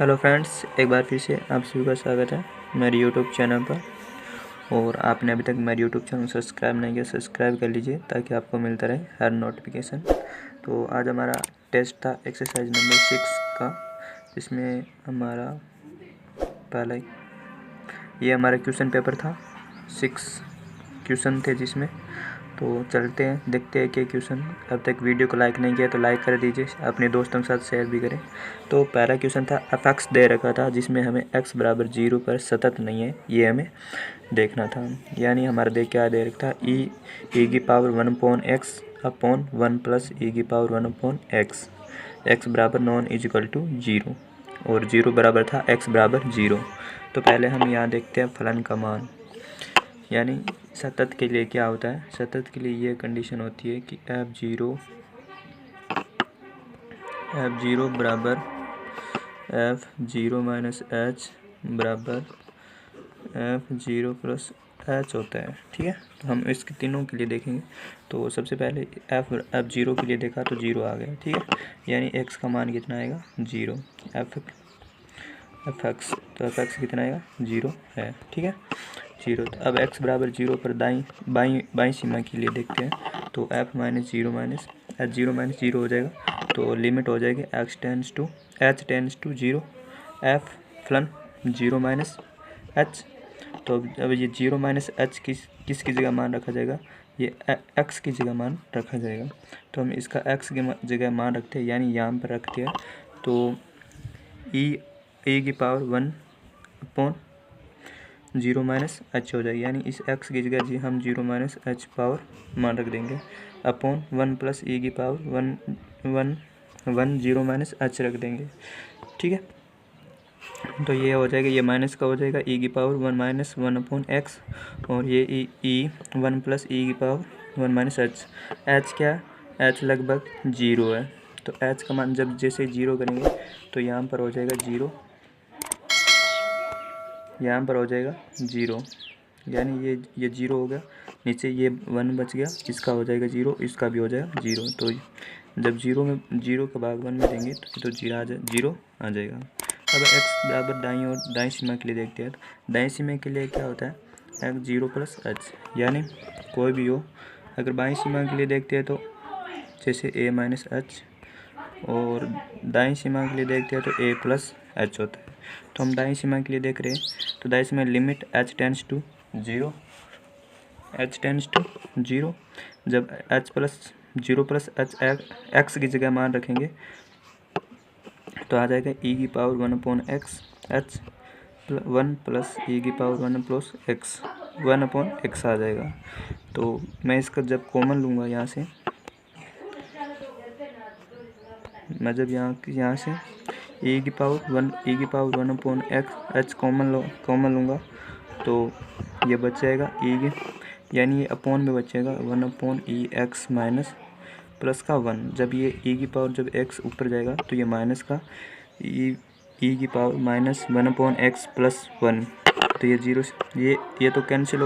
Hello friends, एक बार फिर से आप सभी का स्वागत है मेरे यूट्यूब चैनल पर। और आपने अभी तक मेरे यूट्यूब चैनल सब्सक्राइब नहीं किया, सब्सक्राइब कर लीजिए ताकि आपको मिलता रहे हर नोटिफिकेशन। तो आज हमारा टेस्ट था एक्सरसाइज नंबर 6 का, जिसमें हमारा पहला ये हमारा क्वेश्चन पेपर था। 6 क्वेश्चन थे जिसमें। तो चलते हैं, देखते हैं कि क्वेश्चन। अब तक वीडियो को लाइक नहीं किया तो लाइक कर दीजिए, अपने दोस्तों के साथ शेयर भी करें। तो पहला क्वेश्चन था, f(x) दे रखा था जिसमें हमें x बराबर 0 पर सतत नहीं है, ये हमें देखना था। यानी हमारा क्या दे रखा था, e की power 1/x upon 1 plus e की पावर 1/x, x बराबर नॉन इजिकल टू 0 और 0 बराबर था x बराबर 0। तो पहले हम यहाँ देखते हैं फलन का मान। यानी सतत के लिए क्या होता है, सतत के लिए ये कंडीशन होती है कि f0 बराबर f0 माइनस h बराबर f0 प्लस h होता है। ठीक है, तो हम इसके तीनों के लिए देखेंगे। तो सबसे पहले f0 के लिए देखा तो 0 आ गया। ठीक है, यानी x का मान कितना आएगा, 0। fx तो fx कितना आएगा, 0 है। ठीक है, 0। तो अब x बराबर 0 पर बाई सीमा के लिए देखते हैं। तो f minus 0 minus h 0 minus 0 हो जाएगा। तो लिमिट हो जाएगी h टेंस टू 0 f फलन 0 माइनस h। तो अब ये 0 माइनस h किसकी जगह मान रखा जाएगा, ये x की जगह मान रखा जाएगा। तो हम इसका x की जगह मान रखते हैं, यानी यहाँ पर रखते हैं। तो e की पावर 1 अपॉन 0 माइनस h हो जाएगी। यानी इस x की जगह जी हम 0 माइनस h पावर मान रख देंगे अपॉन 1 प्लस e की पावर 1 0 माइनस h रख देंगे। ठीक है, तो ये हो जाएगा, ये माइनस का हो जाएगा e की पावर 1 माइनस 1 अपॉन x, और ये e 1 प्लस e की पावर 1 माइनस h क्या है, h लगभग 0 है। तो h का मान जब जैसे 0 करेंगे तो यहाँ पर हो जाएगा 0, यहाँ पर हो जाएगा 0। यानी ये 0 हो गया, नीचे ये 1 बच गया, इसका हो जाएगा 0, इसका भी हो जाएगा 0। तो जब 0 का भाग 1 में देंगे तो 0 आ जाएगा। अब x बराबर दाईं सीमा के लिए देखते हैं। तो दाईं सीमा के लिए क्या होता है, x 0 प्लस h, यानी कोई भी हो। अगर बाईं सीमा के लिए देखते हैं तो जैसे a माइनस h, और दाईं सीमा के लिए देखते हैं तो a प्लस h होता है। तो हम दाईं सीमा के लिए देख रहे हैं, तो दाईं सीमा लिमिट h टेंस टू 0, जब h plus 0 plus h x की जगह मान रखेंगे तो आ जाएगा e की power 1 upon x h 1 plus e की power 1 plus x 1 upon x आ जाएगा। तो मैं इसका जब कॉमन लूँगा यहाँ से, मैं जब यहाँ से e की पावर 1 अपॉन h कॉमन लूँगा तो ये बच जाएगा e की, यानी ये अपॉन में बचेगा 1 upon e x minus plus का 1। जब ये e की पावर जब x ऊपर जाएगा तो ये माइनस का e की power minus 1 upon x plus 1। तो ये 0, ये तो कैंसिल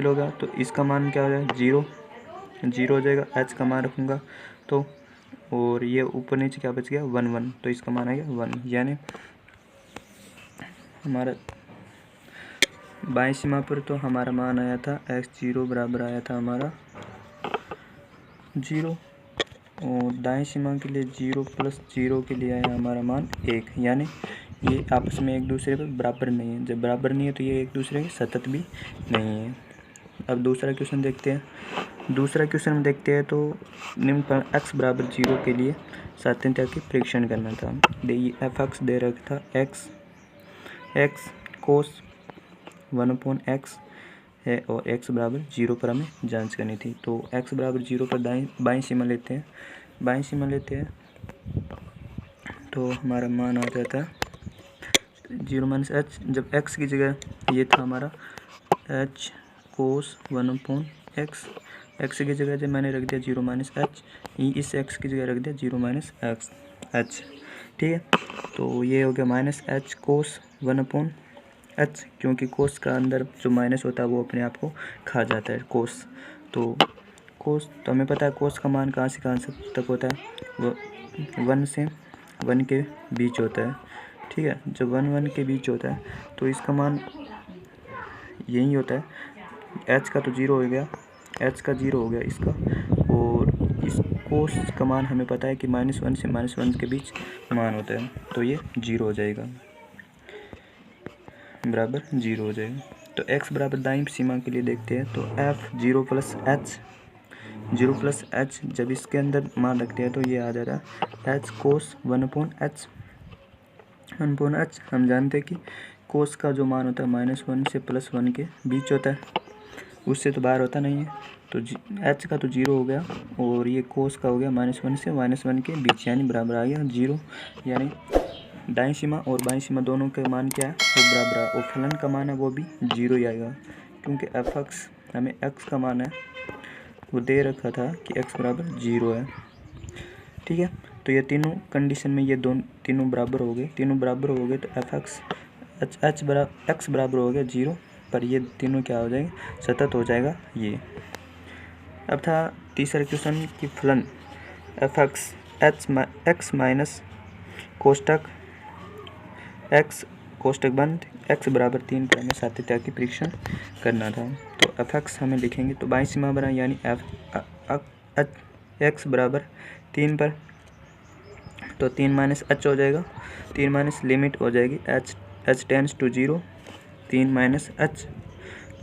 होगा। तो इसका मान क्या हो जाएगा, 0 हो जाएगा। h का मान रखूँगा तो, और ये ऊपर नीचे क्या बच गया, 1 तो इसका मान आएगा 1। यानी हमारा बाईं सीमा पर तो हमारा मान आया था x0 बराबर आया था हमारा 0, और दाईं सीमा के लिए 0 प्लस 0 के लिए आया हमारा मान 1। यानी ये आपस में एक दूसरे पर बराबर नहीं है। जब बराबर नहीं है तो ये एक दूसरे के सतत भी नहीं है। अब दूसरा क्वेश्चन देखते हैं। तो निम्न पर x बराबर 0 के लिए सातत्यता की परीक्षण करना था। f(x) दे रखा था x कोस 1 अपॉन x है, और x बराबर 0 पर हमें जांच करनी थी। तो x बराबर 0 पर बाईं सीमा लेते हैं। तो हमारा मान आ जाता है 0 माइनस h। जब x की जगह ये था हमारा h कोस 1 अपॉन x की जगह जब मैंने रख दिया 0 माइनस h, इस x की जगह रख दिया 0 माइनस h। ठीक है, तो ये हो गया माइनस h कोस 1 अपॉन h, क्योंकि कोस का अंदर जो माइनस होता है वो अपने आप को खा जाता है कोस। तो हमें पता है कोस का मान कहाँ से कहाँ तक होता है, वो 1 से 1 के बीच होता है। ठीक है। जब 1 1 के बीच होता है तो इसका मान यही होता है, h का तो 0 हो गया, h का 0 हो गया इसका, और इस कोस का मान हमें पता है कि -1 से -1 के बीच मान होता है, तो ये 0 हो जाएगा, बराबर 0 हो जाएगा। तो x बराबर दाईं सीमा के लिए देखते हैं, तो f 0 प्लस h जब इसके अंदर मान रखते हैं तो ये आ जाता है h कोस 1/h। हम जानते हैं कि कोस का जो मान होता है -1 से +1 के बीच होता है, उससे तो बाहर होता नहीं है। तो h का तो 0 हो गया, और ये कोस का हो गया -1 से -1 के बीच, यानी बराबर आ गया 0। यानी दाईं सीमा और बाईं सीमा दोनों के मान क्या है, वो बराबर है, और फलन का मान है वो भी 0 ही आएगा, क्योंकि f(x) हमें x का मान है वो दे रखा था कि x बराबर 0 है। ठीक है। तो ये तीनों कंडीशन में ये तीनों बराबर हो गए, तो f(x) x बराबर हो गया 0, पर ये तीनों क्या हो जाएंगे, सतत हो जाएगा ये। अब था तीसरा क्वेश्चन कि फलन f(x) x माइनस कोष्टक x कोष्टक बंद x बराबर 3 पर हमें सातत्य की परीक्षण करना था। तो f(x) हमें लिखेंगे, तो बाईं सीमा बना यानी x बराबर 3 पर, तो 3 - h हो जाएगा, 3 - लिमिट हो जाएगी h tends to 0, 3 - h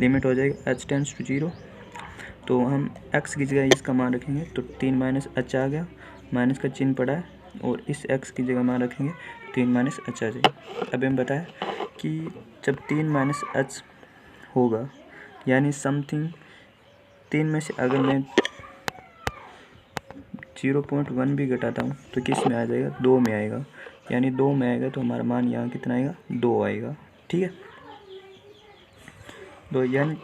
limit हो जाएगी h टेंड्स टू 0। तो हम x की जगह इसका मान रखेंगे, तो 3 - h आ गया, माइनस का चिन्ह पड़ा है, और इस x की जगह मान रखेंगे 3 - h आ जाएगा। अब हमें बताया कि जब 3 - h होगा, यानी समथिंग 3 में से अगर मैं 0.1 भी घटाता हूँ तो किस में आ जाएगा, 2 में आएगा, यानी 2 में आएगा तो हमारा मान यहाँ कितना आएगा, 2 आएगा। ठीक है। तो यानी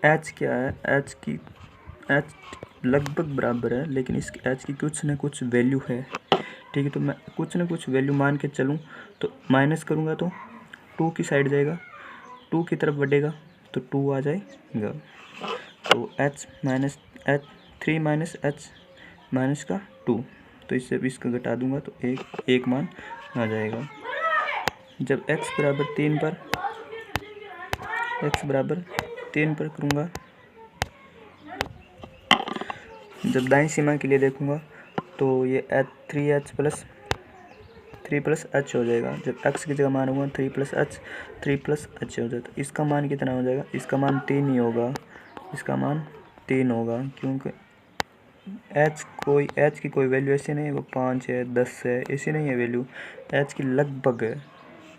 h क्या है, h लगभग बराबर है, लेकिन इस h की कुछ ना कुछ वैल्यू है। ठीक है। तो मैं कुछ ना कुछ वैल्यू मान के चलूँ, तो माइनस करूँगा तो 2 की साइड जाएगा, 2 की तरफ बढ़ेगा तो 2 आ जाएगा। तो h minus h 3 - h minus का 2, तो इससे इसका घटा दूंगा तो एक मान आ जाएगा। जब x बराबर 3 पर करूँगा, जब दाईं सीमा के लिए देखूँगा तो ये 3h प्लस 3+h हो जाएगा। जब x की जगह मान होगा 3+h हो जाता है। इसका मान कितना हो जाएगा, इसका मान 3 ही होगा, इसका मान 3 होगा, क्योंकि h की कोई वैल्यू ऐसी नहीं है वो 5 है 10 है, ऐसी नहीं है वैल्यू, h की लगभग है,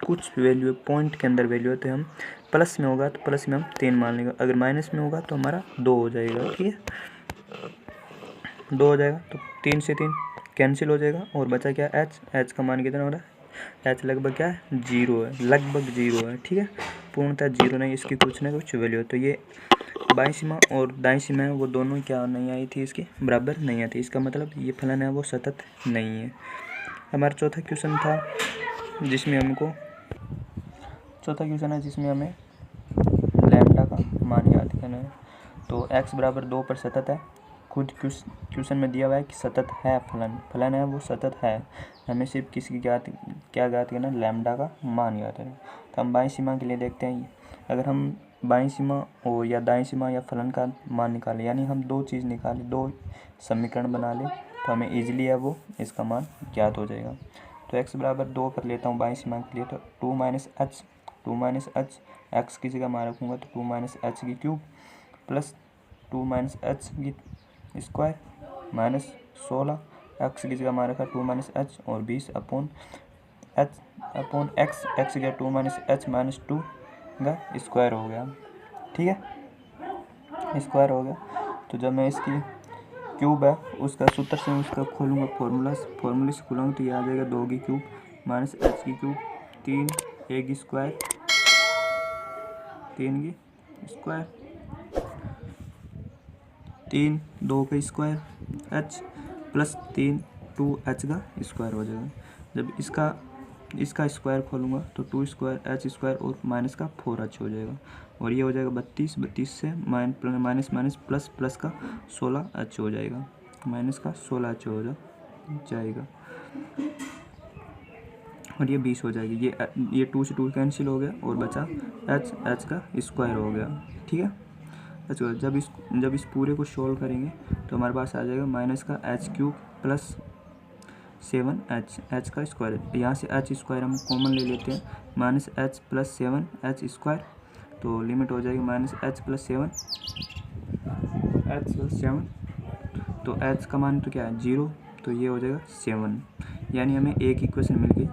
कुछ वैल्यू पॉइंट के अंदर वैल्यू है, तो हम प्लस में होगा तो प्लस में हम 3 मान लेंगे, अगर माइनस में होगा तो हमारा 2 हो जाएगा। ठीक है, 2 हो जाएगा, तो 3 से 3 कैंसिल हो जाएगा, और बचा क्या, h का मान कितना हो रहा है, h लगभग क्या है, 0 है, लगभग 0 है। ठीक है, पूर्णतः 0 नहीं, इसकी कुछ ना कुछ वैल्यू है। तो ये बाईं सीमा और दाईं सीमा है वो दोनों क्या नहीं आई थी, इसके बराबर नहीं आती, इसका मतलब ये फलन है वो सतत नहीं है। हमारा चौथा क्वेश्चन है जिसमें हमें लैम्डा का मान याद करना है। तो x बराबर 2 पर सतत है, खुद क्वेश्चन में दिया हुआ है कि सतत है, फलन है वो सतत है, हमें सिर्फ किसकी क्या ज्ञात करना, लैम्डा का मान याद करना। तो हम बाईं सीमा के लिए देखते हैं, अगर हम बाईं सीमा और या दाईं सीमा या फलन का मान निकालें, यानी हम दो चीज़ निकालें, दो समीकरण बना लें, तो हमें ईजिली है वो इसका मान ज्ञात हो जाएगा। तो x बराबर 2 पर लेता हूँ बाईं सीमा के लिए, तो 2 - h x की जगह मान रखूँगा तो 2 - h की क्यूब प्लस 2 - h की स्क्वायर माइनस 16, x की जगह मान रखा 2 - h और 20 अपॉन x की जगह 2 - h माइनस 2 का स्क्वायर हो गया। ठीक है, स्क्वायर हो गया। तो जब मैं इसकी क्यूब है उसका सूत्र से उसका खोलूँगा, फॉर्मूला से खोलूँगा तो ये आ जाएगा 2 की क्यूब माइनस h की क्यूब 3 a की स्क्वायर 3 की स्क्वायर 3 2 का स्क्वायर h प्लस 3 2h का स्क्वायर हो जाएगा। जब इसका स्क्वायर खोलूँगा तो 2 स्क्वायर h स्क्वायर और माइनस का 4h हो जाएगा, और ये हो जाएगा 32 से माइनस प्लस का 16h हो जाएगा, माइनस का 16h हो जाएगा। और ये 20 हो जाएगी। ये 2 से 2 कैंसिल हो गया और बचा एच का स्क्वायर हो गया। ठीक है, अच्छा जब इस पूरे को सोल्व करेंगे तो हमारे पास आ जाएगा माइनस का h³ प्लस 7h का स्क्वायर। यहाँ से h स्क्वायर हम कॉमन ले लेते हैं, minus h plus 7h square, तो लिमिट हो जाएगी माइनस h प्लस 7, तो h का मान तो क्या है 0, तो ये हो जाएगा 7। यानी हमें एक इक्वेशन मिल गई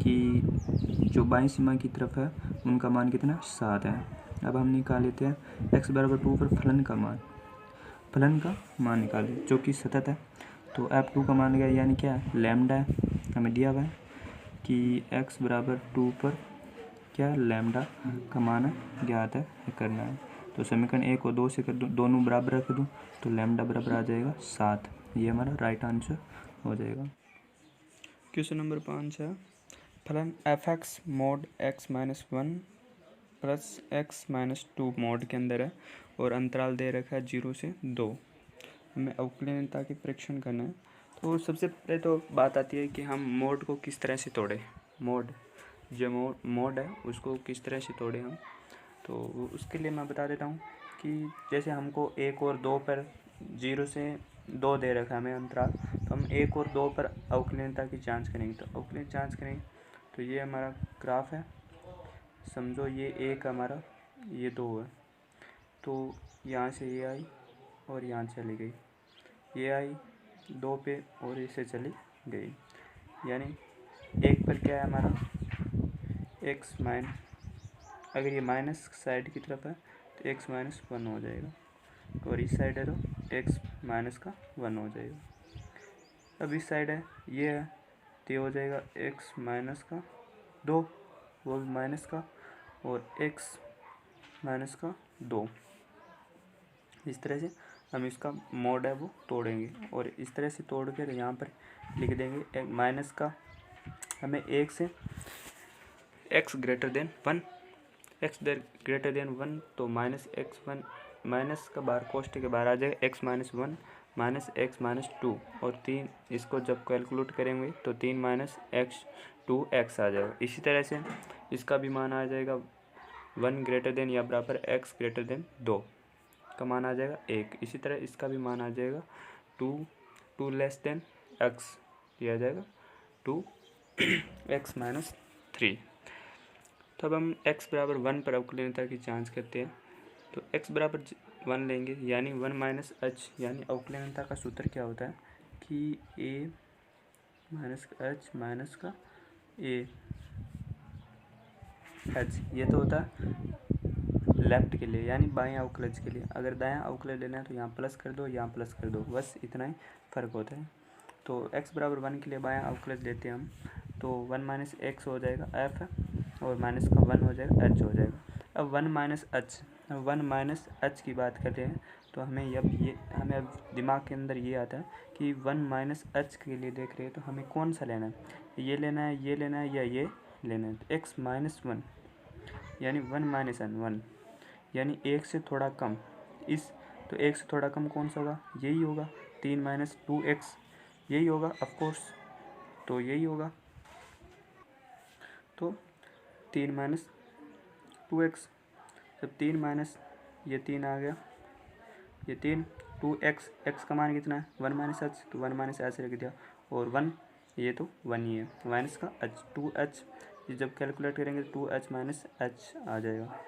कि जो बाईं सीमा की तरफ है उनका मान कितना 7 है। अब हम निकाल लेते हैं x बराबर 2 पर फलन का मान निकालें जो कि सतत है। तो f2 का मान गया, यानी क्या है लैम्डा है, हमें दिया हुआ है कि x बराबर 2 पर क्या लैम्डा का मान है ज्ञात है करना है। तो समीकरण 1 और 2 से दोनों बराबर रख दूँ तो लैम्डा बराबर आ जाएगा 7। ये हमारा राइट आंसर हो जाएगा। क्वेश्चन नंबर 5 है फलन f(x) mod x-1 plus x-2 mode के अंदर है और अंतराल दे रखा है 0 से 2। हमें अवकलनीयता के परीक्षण करना है। तो सबसे पहले तो बात आती है कि हम मोड को किस तरह से तोड़ें। मोड है उसको किस तरह से तोड़ें हम, तो उसके लिए मैं बता देता हूँ कि जैसे हमको 1 और 2 पर 0 से 2 दे रखा है हमें अंतराल, तो हम 1 और 2 पर अवकलनीयता की जांच करेंगे। तो अवकलनीय जांच करेंगे तो ये हमारा ग्राफ है, समझो ये 1 हमारा, ये 2 है, तो यहाँ से ये आई और यहाँ चली गई, ये आई 2 पे और इसे चली गई, यानी 1 पर क्या है हमारा x माइन, अगर ये माइनस साइड की तरफ है तो x माइनस 1 हो जाएगा, और इस साइड है तो x माइनस का 1 हो जाएगा। अब इस साइड है ये है तो ये हो जाएगा x माइनस का 2, वो माइनस का, और x माइनस का 2। इस तरह से हम इसका मोड है वो तोड़ेंगे, और इस तरह से तोड़ कर यहाँ पर लिख देंगे माइनस का, हमें 1 से x ग्रेटर देन 1 तो माइनस x1 माइनस का बाहर कोष्ठक के बाहर आ जाएगा x minus 1 minus x minus 2, और 3 इसको जब कैलकुलेट करेंगे तो 3 माइनस x आ जाएगा। इसी तरह से इसका भी मान आ जाएगा 1 ग्रेटर देन या बराबर x ग्रेटर देन 2 का मान आ जाएगा 1। इसी तरह इसका भी मान आ जाएगा 2 लेस देन x, दिया जाएगा 2x माइनस 3। तो अब हम x बराबर 1 पर अवकलनीयता की जांच करते हैं। तो x बराबर 1 लेंगे, यानी 1 माइनस h, यानी अवकलनीयता का सूत्र क्या होता है कि a माइनस h माइनस का a h, ये तो होता है लेफ्ट के लिए यानी बाएं अवकलज के लिए। अगर दायां अवकलज लेना है तो यहाँ प्लस कर दो, यहाँ प्लस कर दो, बस इतना ही फ़र्क होता है। तो x बराबर 1 के लिए बायां अवकलज लेते हैं हम, तो 1 माइनस x हो जाएगा f, और माइनस का 1 हो जाएगा h हो जाएगा। अब 1 माइनस h की बात करते हैं तो हमें अब दिमाग के अंदर ये आता है कि 1 माइनस h के लिए देख रहे हैं तो हमें कौन सा लेना है, ये लेना है या ये लेना है। तो x माइनस 1 यानी 1 माइनस 1 यानी 1 से थोड़ा कम, तो 1 से थोड़ा कम कौन सा होगा, यही होगा 3 माइनस 2x, यही होगा ऑफकोर्स, तो यही होगा, तो 3 माइनस 2x, जब 3 माइनस ये 3 आ गया, ये 3 2x का मान कितना है 1 माइनस h, तो 1 माइनस h रख दिया, और 1 ये तो 1 ही है, माइनस का h 2h, ये जब कैलकुलेट करेंगे तो 2h माइनस h आ जाएगा।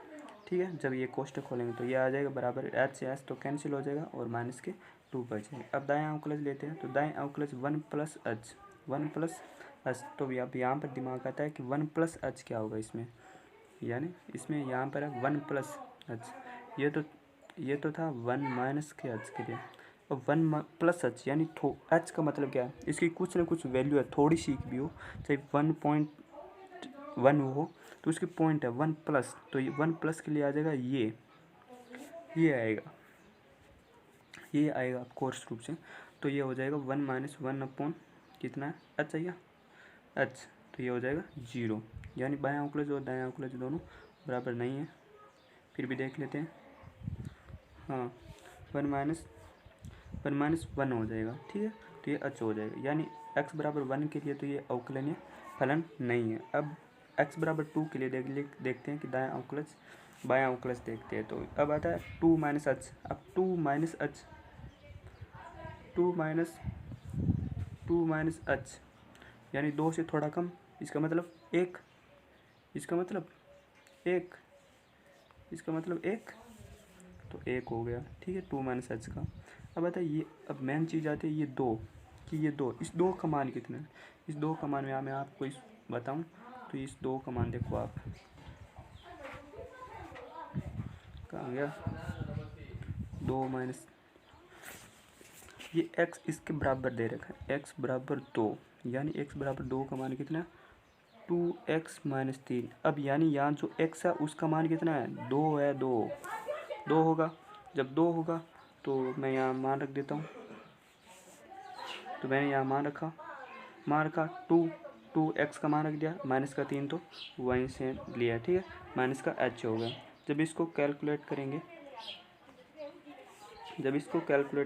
ठीक है, जब ये कोष्ठक खोलेंगे तो ये आ जाएगा बराबर h से h तो कैंसिल हो जाएगा और माइनस के 2 बचेगा। अब दायां अवकलज लेते हैं, तो दाएं अवकलज 1 प्लस h, तो अब यहाँ पर दिमाग आता है कि 1 प्लस h क्या होगा इसमें, यानी इसमें यहाँ पर है 1 प्लस h, ये तो था 1 माइनस के h के लिए, अब 1 प्लस h यानी h का मतलब क्या है, इसकी कुछ ना कुछ वैल्यू है, थोड़ी सी भी हो, चाहे 1.1 हो तो उसकी पॉइंट है 1 प्लस, तो ये 1 प्लस के लिए आ जाएगा ये आएगा कोर्स रूप से, तो ये हो जाएगा 1 माइनस 1 अपॉन कितना है h आएगा h, तो ये हो जाएगा 0, यानी बायां अवकलज और दायां अवकलज दोनों बराबर नहीं है। फिर भी देख लेते हैं, हाँ 1 माइनस 1 हो जाएगा, ठीक है, तो ये h हो जाएगा, यानी x बराबर 1 के लिए तो ये अवकलनीय फलन नहीं है। अब x बराबर 2 के लिए देखते हैं कि दायां अवकलज बायां अवकलज देखते हैं। तो अब आता है 2 माइनस एच। अब 2 माइनस एच यानी 2 से थोड़ा कम, इसका मतलब 1, इसका मतलब 1, इसका मतलब 1, तो 1 हो गया। ठीक है, 2 माइनस एच का। अब आता है ये, अब मेन चीज़ आती है ये 2, कि ये 2, इस 2 का मान कितना है। इस 2 का मान में मैं आपको इस बताऊं तो इस 2 का मान देखो आप, कहाँ गया, 2 माइनस, ये x इसके बराबर दे रखा है, x बराबर 2, यानी x बराबर 2 का मान कितना है, 2x माइनस 3। अब यानी यहाँ जो x है उसका मान कितना है, 2 है, 2 होगा। जब 2 होगा तो मैं यहाँ मान रख देता हूँ, तो मैंने यहाँ मान रखा 2x का मान रख दिया, माइनस का 3 तो वहीं से लिया। ठीक है, माइनस का h हो गया। जब इसको कैलकुलेट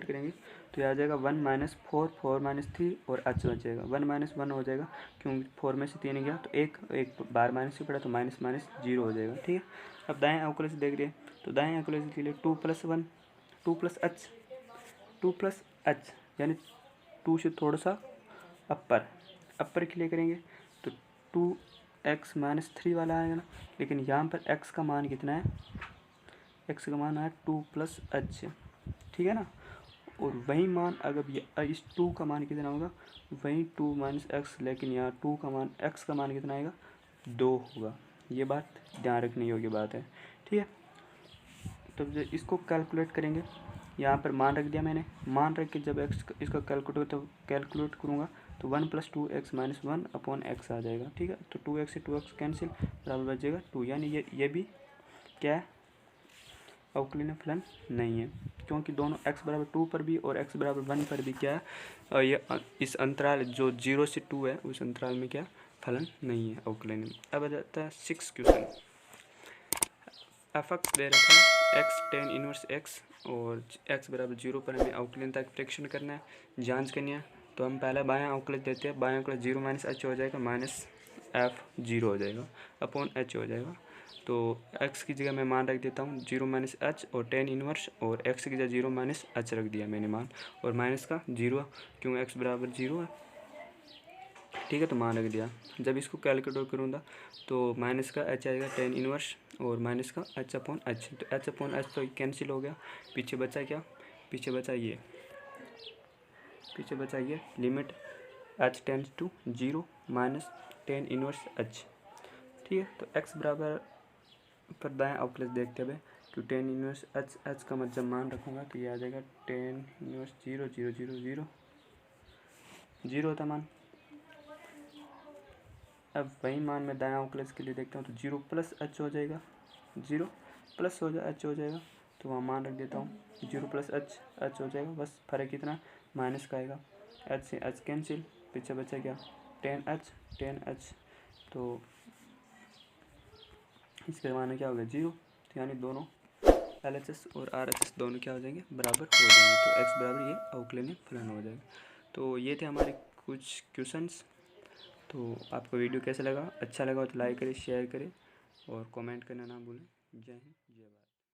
करेंगे तो यह आ जाएगा 1 माइनस 4 माइनस 3 और h बचेगा, 1 माइनस 1 हो जाएगा क्योंकि 4 में से 3 गया तो एक बार माइनस से पड़ा तो माइनस 0 हो जाएगा। ठीक है, अब दाएं अवकलज देख रहे हैं, तो दाएं अवकलज के लिए 2 प्लस h यानी 2 से थोड़ा सा अपर के लिए करेंगे तो 2x माइनस 3 वाला आएगा ना, लेकिन यहाँ पर x का मान कितना है, x का मान है 2 प्लस h। ठीक है ना, और वही मान अगर इस 2 का मान कितना होगा, वही 2 माइनस एक्स, लेकिन यहाँ 2 का मान x का मान कितना आएगा, 2 होगा। ये बात ध्यान रखने योग्य बात है। ठीक है, तो जब इसको कैलकुलेट करेंगे, यहाँ पर मान रख दिया मैंने, मान रख के जब इसका कैलकुलेट करूँगा तो 1 plus 2x minus 1 upon x आ जाएगा। ठीक है, तो 2x से 2x कैंसिल, बराबर बचेगा 2, यानी ये भी क्या है, अवकलनीय फलन नहीं है, क्योंकि दोनों x बराबर 2 पर भी और x बराबर 1 पर भी क्या है, ये इस अंतराल जो 0 से 2 है उस अंतराल में क्या फलन नहीं है अवकलनीय। अब आ जाता है 6 क्वेश्चन। f(x) दे रखा है x tan इनवर्स x और x बराबर 0 पर हमें अवकलनीयता का परीक्षण करना है, जांच करनी है। तो हम पहले बायां अवकलज देते हैं, बायां अवकलज 0 माइनस h हो जाएगा, माइनस f 0 हो जाएगा अपॉन h हो जाएगा। तो x की जगह मैं मान रख देता हूँ 0 माइनस h और tan इनवर्स, और x की जगह 0 माइनस h रख दिया मैंने मान, और माइनस का 0 क्यों x बराबर 0 है। ठीक है, तो मान रख दिया। जब इसको कैलकुलेट करूँगा तो माइनस का h आएगा tan इनवर्स और माइनस का h अपॉन h, तो h अपॉन h तो कैंसिल हो गया, पीछे बचा क्या, पीछे बचा ये limit h tends to 0 minus tan inverse h। ठीक है, तो x बराबर पर दाएं अवकलज देखते हुए तो tan इनवर्स h का जब मान रखूँगा तो ये आ जाएगा tan इनवर्स 0 0 0 0 0 होता मान। अब वही मान मैं दाएं अवकलज के लिए देखता हूँ तो 0 प्लस h हो जाएगा, 0 प्लस h हो जाएगा, तो वहाँ मान रख देता हूँ 0 प्लस h हो जाएगा। बस फ़र्क कितना माइनस का आएगा, h से h कैंसिल, पीछे बचा क्या tan h, तो इसके माने क्या हो गया 0, तो यानी दोनों LHS और RHS दोनों क्या हो जाएंगे, बराबर हो जाएंगे। तो x बराबर ये अवकलनीय फलन हो जाएगा। तो ये थे हमारे कुछ क्वेश्चंस। तो आपको वीडियो कैसा लगा, अच्छा लगा तो लाइक करें, शेयर करें और कमेंट करना ना भूलें। जय हिंद।